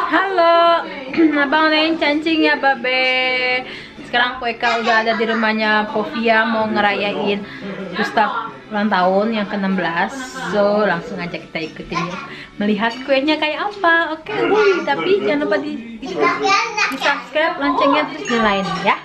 Halo, abang Nen cancing ya babe. Sekarang Eka udah ada di rumahnya Povia mau ngerayain Gustaf ulang tahun yang ke-16. So langsung aja kita ikutin yuk, melihat kuenya kayak apa. Oke, tapi jangan lupa di subscribe, loncengnya terus nyalain ya.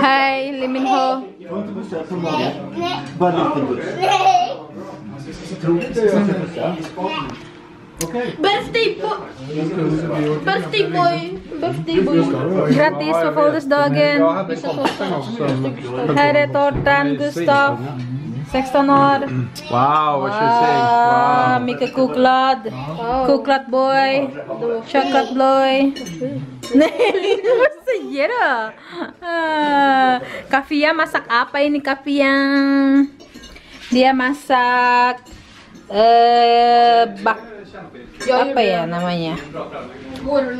Hai, Lee Min Ho. Birthday boy. Grattis för födelsedagen. Här är tårtan, Gustaf. 16 år. Wow, vad tjusigt. Wow. Mycket choklad. Choklad boy. Choklad boy. Nej, vad säger du? Kafia masak apa ini Kafia? Dia masak apa ya namanya?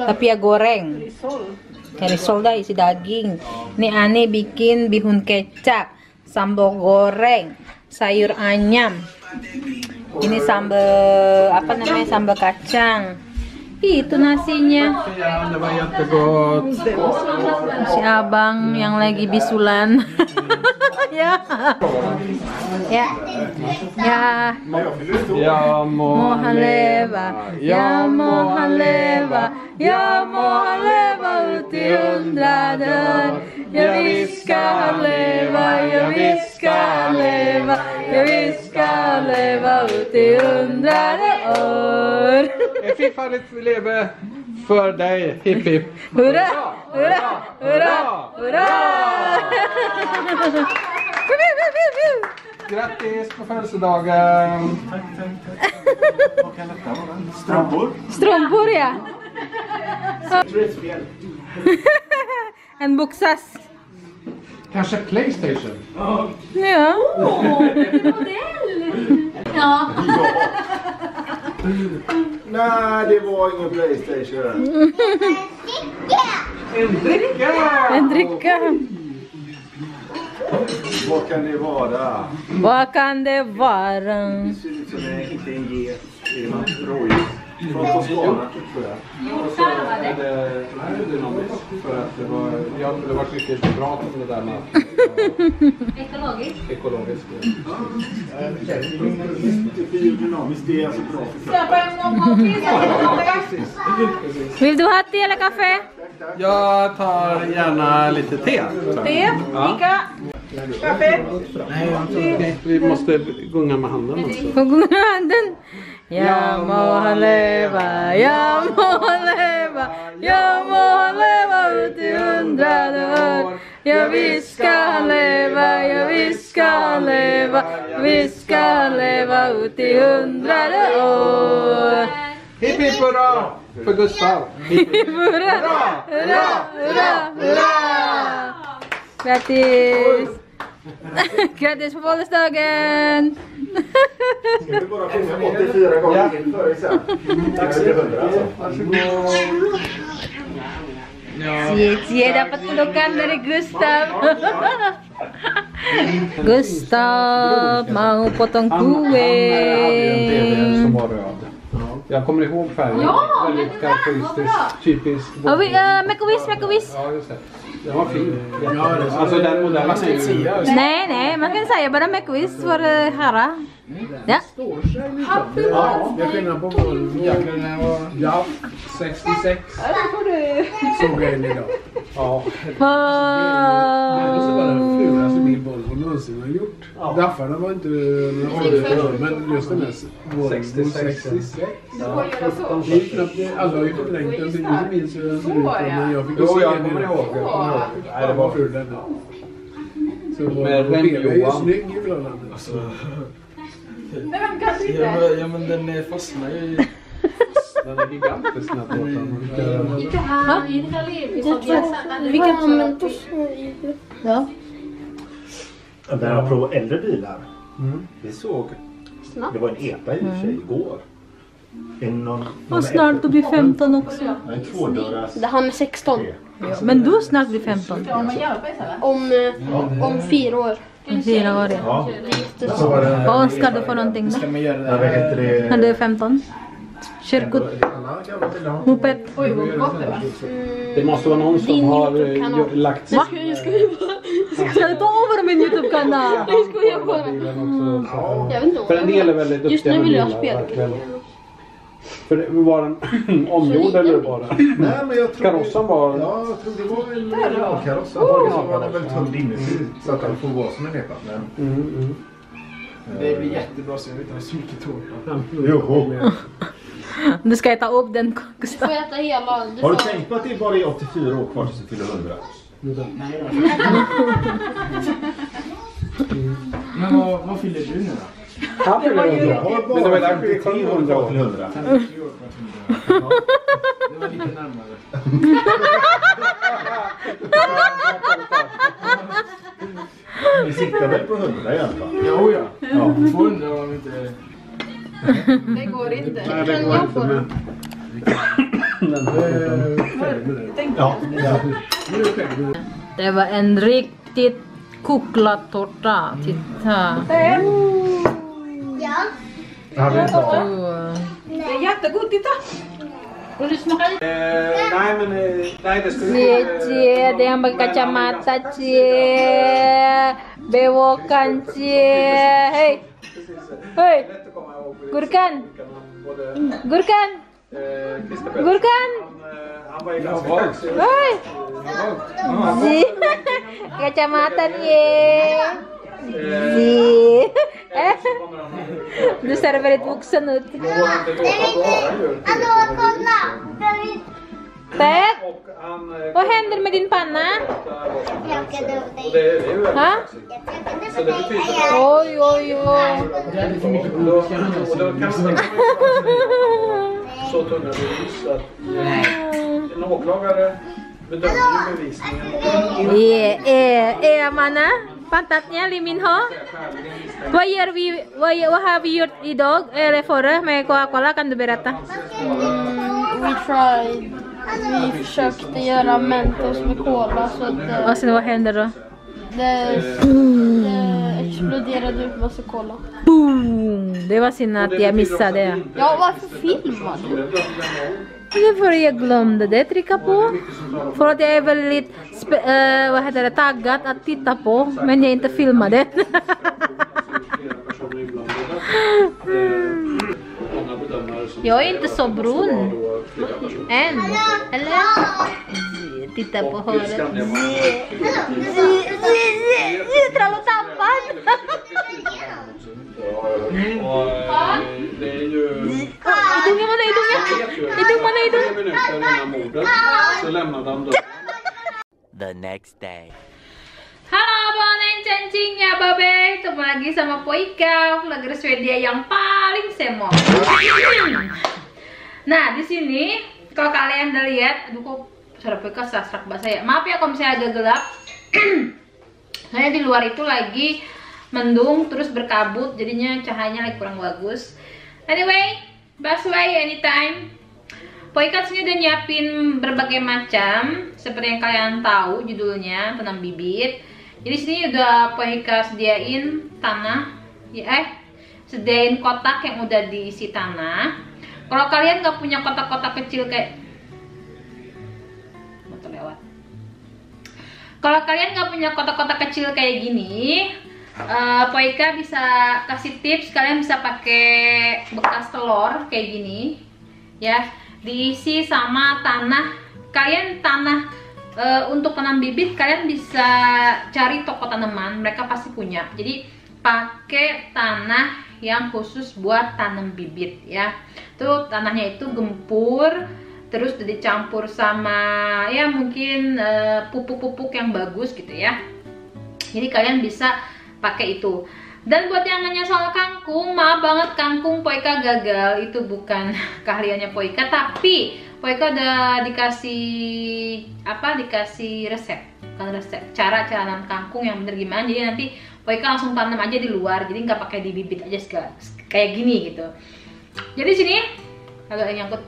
Kafia goreng. Risol dah isi daging. Nih Ani bikin bihun kecap, sambal goreng, sayur anyam. Ini sambal apa namanya? Sambal kacang. Itu nasinya. Si abang yang lagi bisulan. Ya. Ya. Ya. Ja må han leva. Ja må han leva. Ja må han leva ut i 100 år. Ja visst ska han leva. Ja visst ska han leva. Ja visst ska han leva ut i 100 år. En fiffigt leve för dig, hipp hipp. Hurra, hurra, hurra, hurra. Grattis på födelsedagen. Vad kan detta vara? Strumpor? Strumpor ja. En boxas. Kanske PlayStation? Ja. Ja. Nej, det var ingen PlayStation. En dricka! En dricka. Vad kan det vara? Vad kan det vara? Det ser ut som inte en get. Det är något rådjur. Från Toscana, tror jag. Och så är det dynamiskt. För att det var, det var mycket prat om det där med ekologiskt. Biodynamiskt, det är alltså bra för Vill du ha te eller kaffe? Jag tar gärna lite te. Te? Ika? Kaffe? Nej, vi måste gunga med handen också. Gunga handen. Ja må han leva, ja må han leva, ja må han leva ut i 100 år. Ja visst ska han leva, ja visst ska han leva, visst ska han leva ut i 100 år. Hipp hipp hurra för Gustav. Hurra, hurra, hurra, hurra. Grattis. Grattis på födelsedagen. Ska vi bara sjunga 84 gånger till före sen? Tack så mycket. Cie dapat pelukan dari Gustaf. Gustaf mau potong kue. Som var röd. Jag kommer ihåg färgen. Ja, väldigt karaktäristiskt, typiskt. Make a wish. Ja, just det. Den var fin. Alltså den modellen. Nej, man kan säga bara make a wish för Hara. Ja. Står sig liksom. Ja, det är skillnad på Volvo. Jäklar, när jag var 66 såg jag en idag. Ja. Det var den fulaste bil Volvo någonsin har gjort. Daffarna var inte men just den här Volvo 66. Det är knappt, alla har ju förträngt den bilen så minns jag den ser ut men jag fick se den. Jag kommer ihåg. Nej, det var ful den. Så Volvo BB är ju snygg i förhållandet. Nej, men kanske inte. Ja, men den fastnar ju. Den är gigantisk den här tårtan. Inte här. Vi kan ha Mentos. Ja. När jag provade äldre bilar. Vi såg. Det var en EPA i och för sig igår. Och snart du blir 15 också. En tvådörrars. Det han är 16. Ja, men du snart blir 15. Om 4 år. 4 år. Ja. Vad önskar du för någonting då? Jag vet inte det. När du är 15? Körkort? Moped? Det måste vara någon som har lagt sig. Va? Ska du ta över min YouTube-kanal? Jag skojar bara. Jag vet inte. För en del är väldigt duktiga. Just nu vill jag med spela. bilar. För det var den omgjord eller bara? Nej, men jag tror Karossen var... Ja, jag tror det var en originalkaross. Han är väl tunnad inuti så att han får vara som en EPA. Det blir jättebra så jag vet inte så mycket tårta. Jo. Du ska ta upp den Du Gustav. får äta hela. Har du tänkt på att det bara är 84 år kvar tills du fyller 100? Men vad fyller du nu då? Han fyller 100. Men det var därför vi kom 100 år. 100. 50 år för att det var lite närmare. Vi siktar väl på 100 i alla fall. Jo, ja. 200 var vi inte... Det går inte. Nej, det går inte med. Ja. Det var en riktigt kuklad tårta. Titta. Det är jättegott, titta! Och du smakar lite. Nej, men nej, det skulle Cie, ada yang pakai kacamata, cie. Bewokan, cie. Hei. Hei. Gurkan. Gurkan. Gurkan. Han var ju ganska hög. Hei. Cie. Kacamata, cie. Cie. Du ser väldigt vuxen ut. Ted, vad händer med din panna? Ha? Oj, oj, oj. Så tunga bevis att en åklagare bedömer bevisningen. Mana? Pantatnya Lee Min Ho. What have you idog? Förra med Coca-Cola kan du berätta? Vi försökte göra Mentos med cola så att Och sen vad händer då? det exploderade ut massa cola. Boom! Det var synd att jag missade. Ja, varför filmar du? Det är för jag glömde det trycka på. För att jag är väldigt taggad att titta på. Men jag inte filmade. Jag är inte så brun än. Eller? Titta på håret. Terlalu tampan. Hidungnya mana hidungnya? Hidung mana hidung? 3 minuter innan mordet så lämnade han då. The next day. Halo abang cancing ya babe, ketemu lagi sama Poika, vlogger Swedia yang paling semok. Nah di sini kalau kalian udah lihat, aduh kok suara Poika serak bahasa ya. Maaf ya kalau misalnya agak gelap. Soalnya di luar itu lagi mendung terus berkabut, jadinya cahayanya lagi kurang bagus. Anyway, busway anytime. Poika sini udah nyiapin berbagai macam, seperti yang kalian tahu judulnya tanam bibit. Jadi sini udah Poika sediain tanah, sediain kotak yang udah diisi tanah. Kalau kalian nggak punya kotak-kotak kecil kayak, motor lewat. Kalau kalian nggak punya kotak-kotak kecil kayak gini, Poika bisa kasih tips, kalian bisa pakai bekas telur kayak gini ya, diisi sama tanah. Kalian tanah untuk tanam bibit kalian bisa cari toko tanaman, mereka pasti punya. Jadi pakai tanah yang khusus buat tanam bibit ya. Tuh tanahnya itu gempur, terus dicampur sama ya mungkin pupuk-pupuk yang bagus gitu ya. Jadi kalian bisa pakai itu. Dan buat yang nanya soal kangkung, maaf banget kangkung Poika gagal, itu bukan keahliannya Poika, tapi Poika udah dikasih resep, bukan resep, cara nanam kangkung yang bener gimana. Jadi nanti Poika langsung tanam aja di luar, jadi nggak pakai di bibit aja kayak gini gitu. Jadi sini agak nyangkut.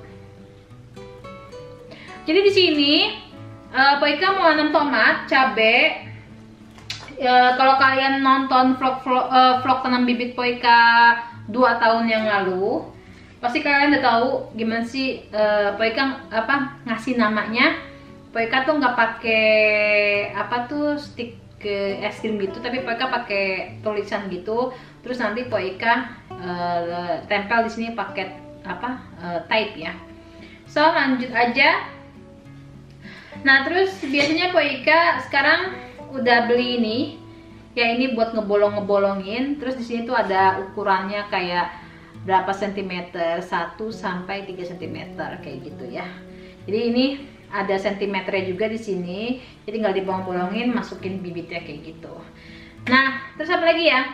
Jadi di sini Poika mau nanam tomat, cabe. Kalau kalian nonton vlog tanam bibit Poika 2 tahun yang lalu, pasti kalian udah tahu gimana sih Poika ngasih namanya. Poika tuh nggak pakai stick es krim gitu, tapi Poika pakai tulisan gitu. Terus nanti Poika tempel di sini pakai tape ya. So lanjut aja. Nah terus biasanya Poika sekarang udah beli ini ya, ini buat ngebolongin. Terus di sini tuh ada ukurannya kayak berapa sentimeter, 1 sampai 3 cm kayak gitu ya. Jadi ini ada sentimeternya juga di sini. Jadi tinggal dibolong-bolongin, masukin bibitnya kayak gitu. Nah, terus apa lagi ya?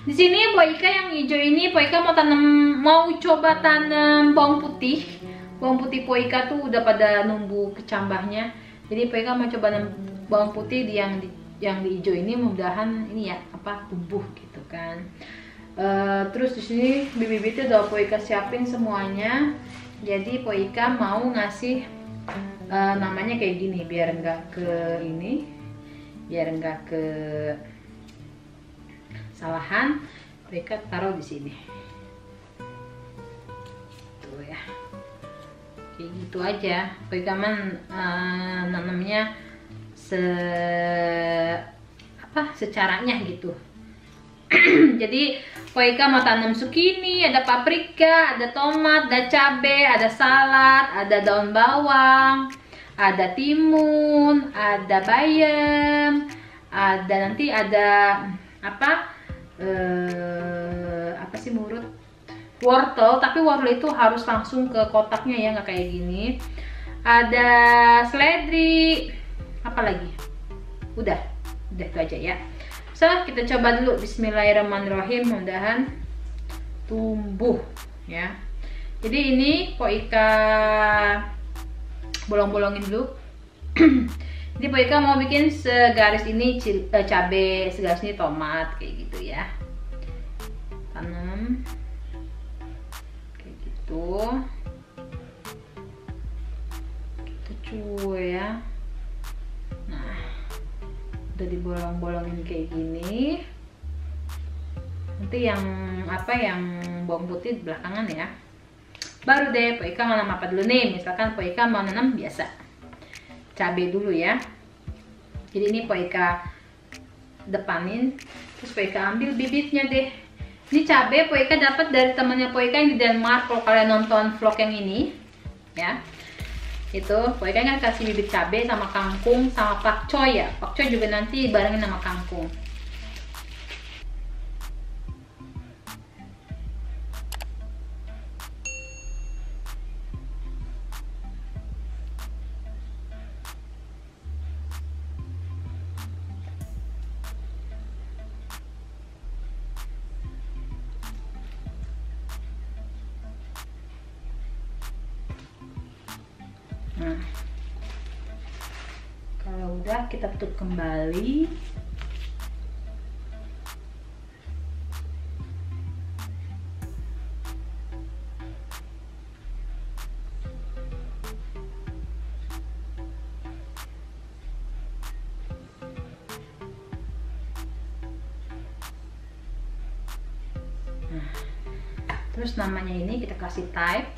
Di sini Poika yang hijau ini Poika mau coba tanam bawang putih. Bawang putih Poika tuh udah pada numbuh kecambahnya. Jadi Poika mau coba tanam bawang putih yang di hijau ini, mudah-mudahan ini ya tumbuh gitu kan. Terus di sini bibit-bibitnya udah Poika siapin semuanya. Jadi Poika mau ngasih namanya kayak gini biar enggak ke salahan. Poika taruh di sini. Tuh ya. Kayak gitu aja. Poika nanamnya secaranya gitu. Jadi Poika mau tanam zucchini, ada paprika, ada tomat, ada cabai, ada salad, ada daun bawang, ada timun, ada bayam, nanti ada wortel, tapi wortel itu harus langsung ke kotaknya ya, nggak kayak gini. Ada seledri, apa lagi? Udah itu aja ya. So, kita coba dulu. Bismillahirrahmanirrahim, mudah-mudahan tumbuh ya. Jadi ini Poika bolong-bolongin dulu. Jadi Poika mau bikin segaris ini cabai, segaris ini tomat kayak gitu ya. Tanam kayak gitu. Kita cuy ya. Nah, udah dibolong-bolongin kayak gini. Nanti yang bawang putih belakangan ya. Baru deh Poika mau nanam apa dulu nih. Misalkan Poika mau nanam biasa cabai dulu ya. Jadi ini Poika depanin, terus Poika ambil bibitnya deh. Ini cabai Poika dapat dari temannya Poika yang di Denmark. Kalau kalian nonton vlog yang ini ya, itu Poika kan kasih bibit cabai sama kangkung sama pakcoy ya. Pakcoy juga nanti barengin sama kangkung. Nah, kalau udah kita tutup kembali. Nah, terus namanya ini kita kasih type.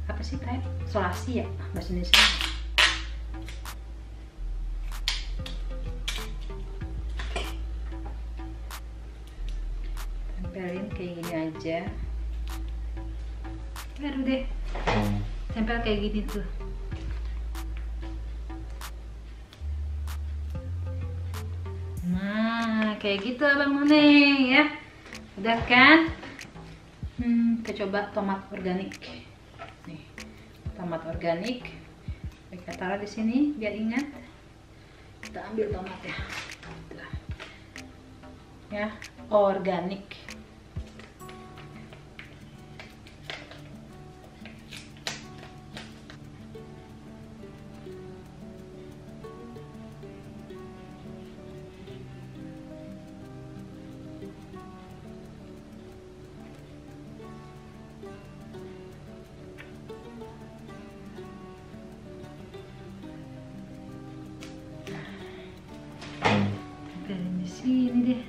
Apa sih type? Solasi ya bahasa Indonesia. aja. Baru deh tempel kayak gini tuh. Nah, kayak gitu Abang None ya. Udah kan? Kita coba tomat organik. Nih, tomat organik. Kita taruh di sini biar ingat. Kita ambil tomatnya. Ya, organik. Di sini deh.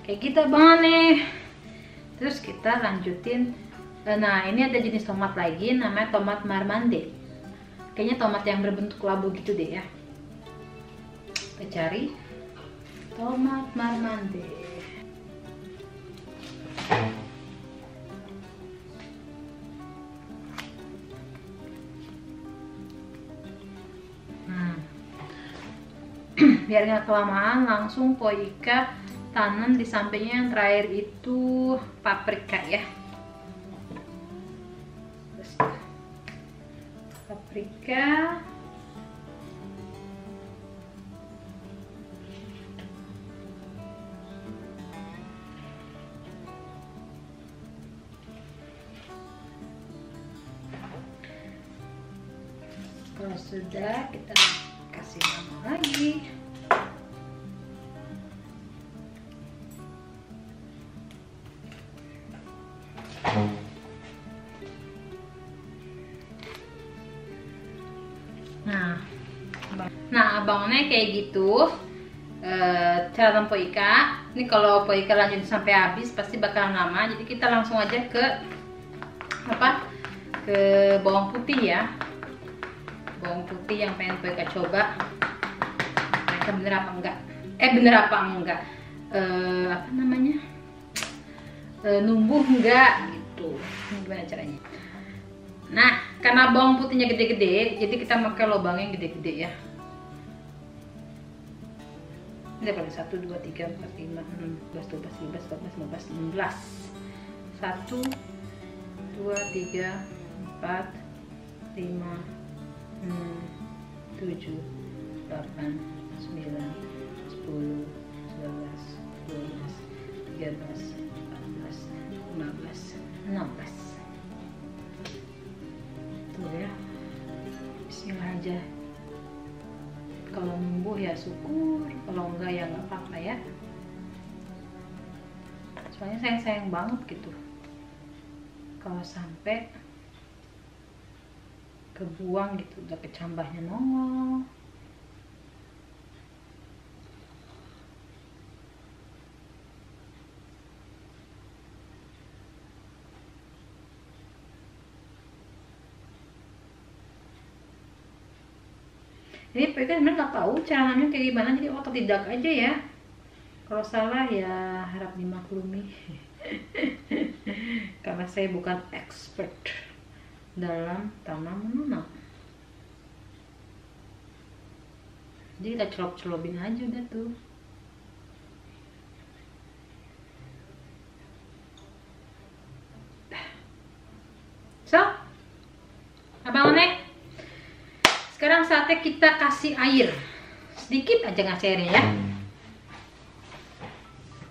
Kayak gitu banget nih. Terus kita lanjutin. Nah, ini ada jenis tomat lagi, namanya tomat marmande. Kayaknya tomat yang berbentuk labu gitu deh ya. Kita cari tomat marmande. Biar nggak kelamaan, langsung Poika tanam di sampingnya yang terakhir itu paprika ya. Terus, paprika. Kalau sudah, kita kasih nama lagi. Nah, abangnya kayak gitu. Cara Poika. Ini kalau Poika lanjut sampai habis pasti bakal lama. Jadi kita langsung aja ke ke bawang putih ya. Bawang putih yang pengen Poika coba. Mereka bener apa enggak? Bener apa enggak? Apa namanya? Numbuh enggak gitu. Ini gimana caranya? Nah, karena bawang putihnya gede-gede, jadi kita pakai lubang yang gede-gede ya. Ini pakai 1, 2, 3, 4, 5, 6, 12, 13, 14, 15, 16. 1, 2, 3, 4, 5, 6, 7, 8, 9, 10, 11, 12, 13, 14, 15, 16. Tuh ya, bismillah aja. Kalau numbuh ya syukur, kalau enggak ya nggak apa-apa ya. Soalnya sayang-sayang banget gitu kalau sampai kebuang gitu, udah kecambahnya nongol. Ini Poika sebenarnya nggak tahu caranya kayak gimana, jadi otodidak aja ya. Kalau salah ya harap dimaklumi. Karena saya bukan expert dalam tanam menanam. Jadi kita celop-celopin aja udah tuh. So, Abang One, sekarang saatnya kita kasih air. Sedikit aja ngasih airnya ya.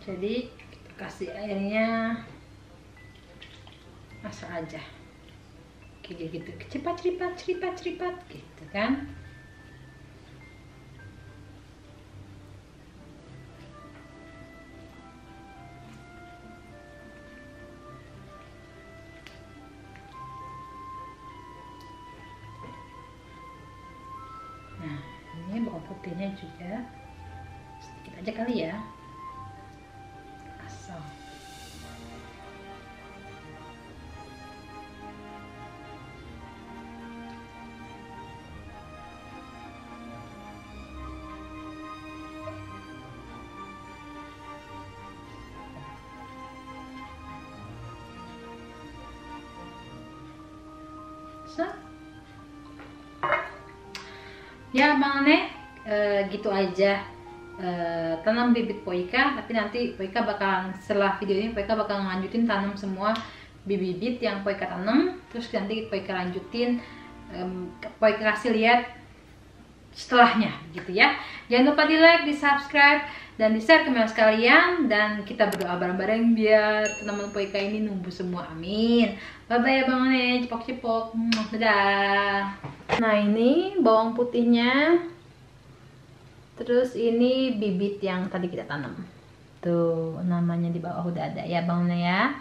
Jadi kita kasih airnya asal aja. Kayak gitu. Ceripat gitu kan. Bawang putihnya juga sedikit aja kali ya, asal. So. Ya Bang Ane, gitu aja tanam bibit Poika. Tapi nanti Poika bakal, setelah video ini Poika bakal lanjutin tanam semua bibit yang Poika tanam. Terus nanti Poika lanjutin, Poika kasih lihat setelahnya gitu ya. Jangan lupa di like, di subscribe, dan di share ke sekalian. Dan kita berdoa bareng-bareng biar tanaman Poika ini numbuh semua, amin. Bye bye ya Bang Ane, cepok-cepok, dadah. Nah ini bawang putihnya. Terus ini bibit yang tadi kita tanam. Tuh namanya di bawah udah ada ya Bang Ane ya.